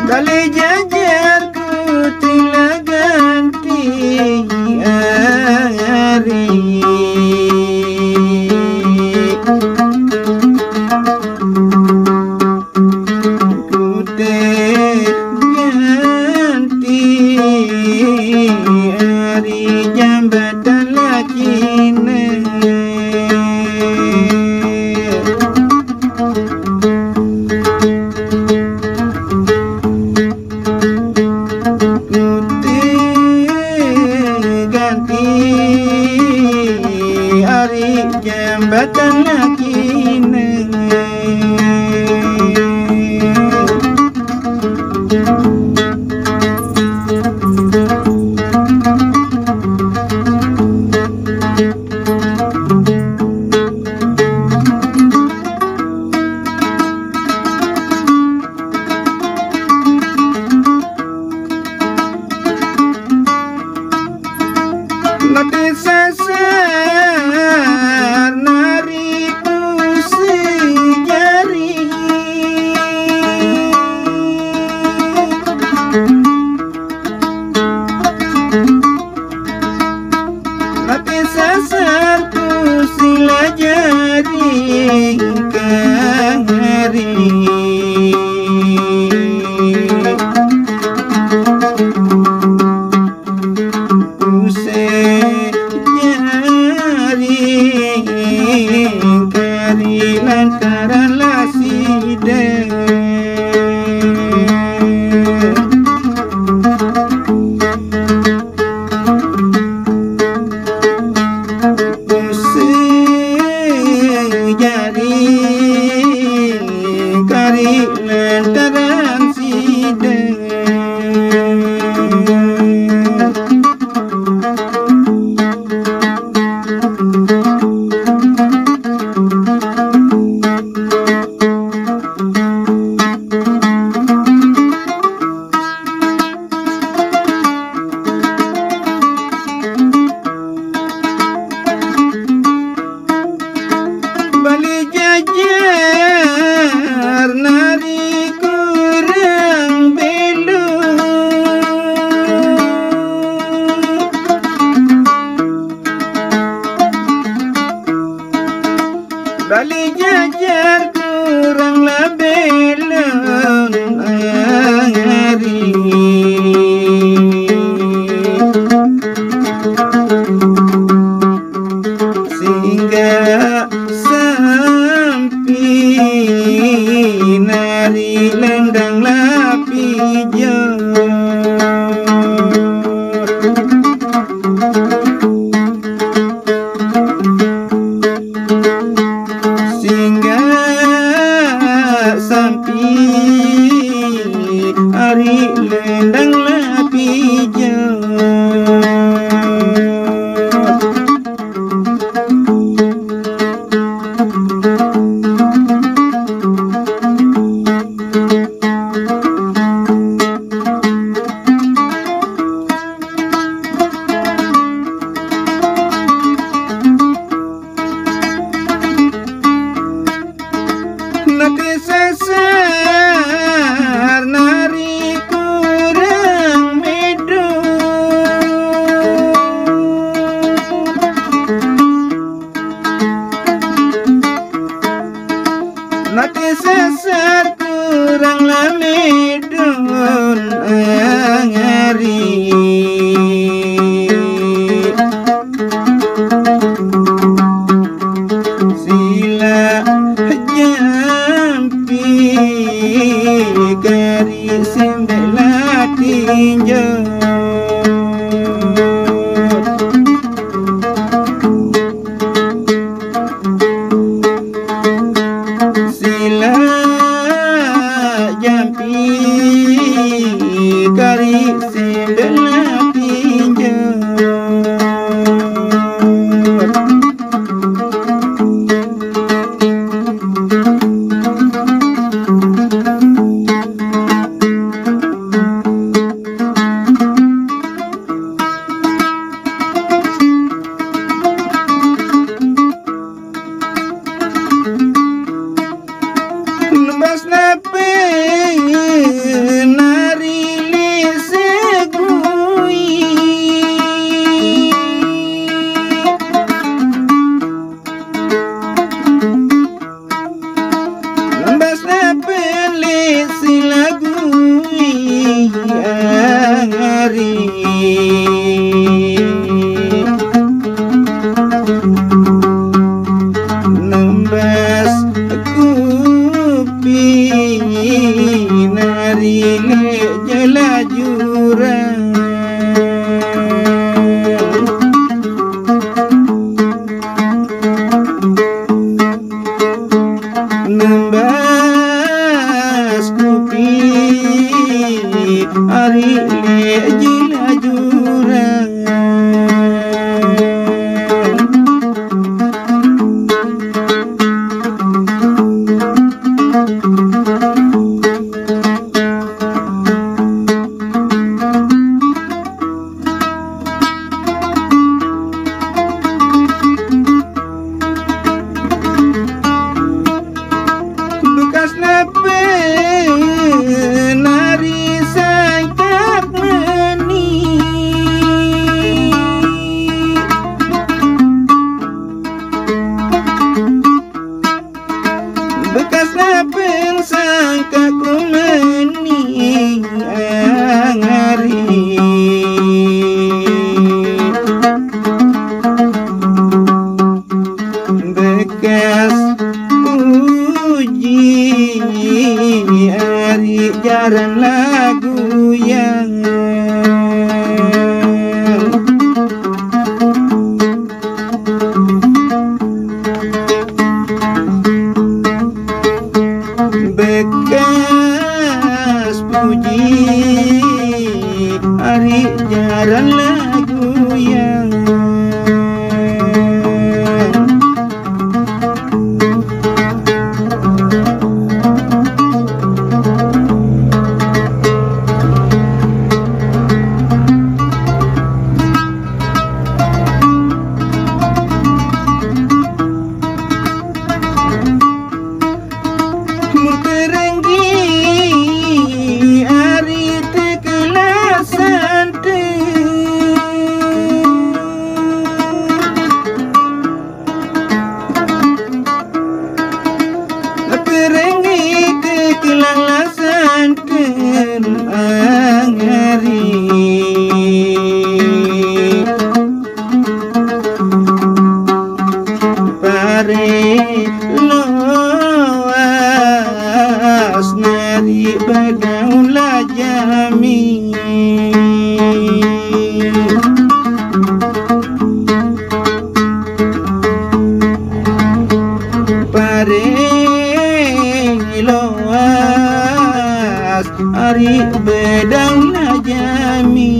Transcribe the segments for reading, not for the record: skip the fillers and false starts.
Balik jajar ku telah ganti hari. Ku ganti hari jambatan lagi jambatan lagi mati sasar nariku sejari. Mati sasarku sila jari kari. Kari lantaran laside sejari kari lantaran side. Balik jajar nari kurang belum. Balik jajar kurang belum hari. Sehingga nari lendang lapi jauh. Sehingga sampai hari lendang lapi jauh. Nanti sasar nari kurang medun. Nanti sasar kurang medun hari. Sila kari sembela tinjau. Sila jampi kari sembela tinjau. Mas nape ari le jelajuran nembas kopi ari le jelajuran bekas nape nari sangkak meni bekas nape sangkak meni angari bekas puji ari jarang lagu yang bekas puji ari jarang lagu yang loas nari bagaula jami pare loas ari bagaula jami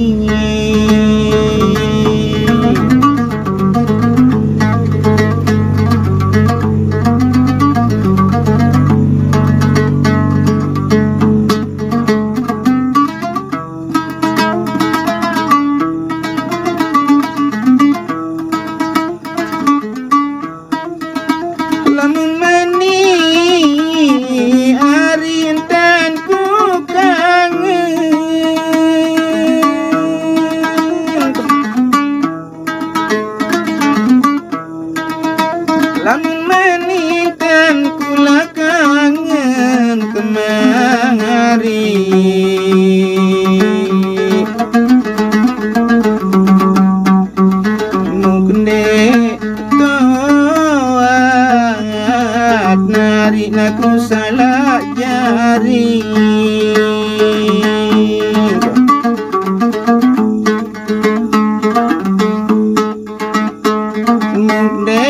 lamun mani ari intan ku kangen lamun mani intan kula kangen kemari mukne nari naku salah jari mukde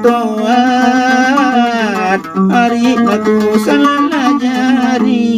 toat hari naku salah jari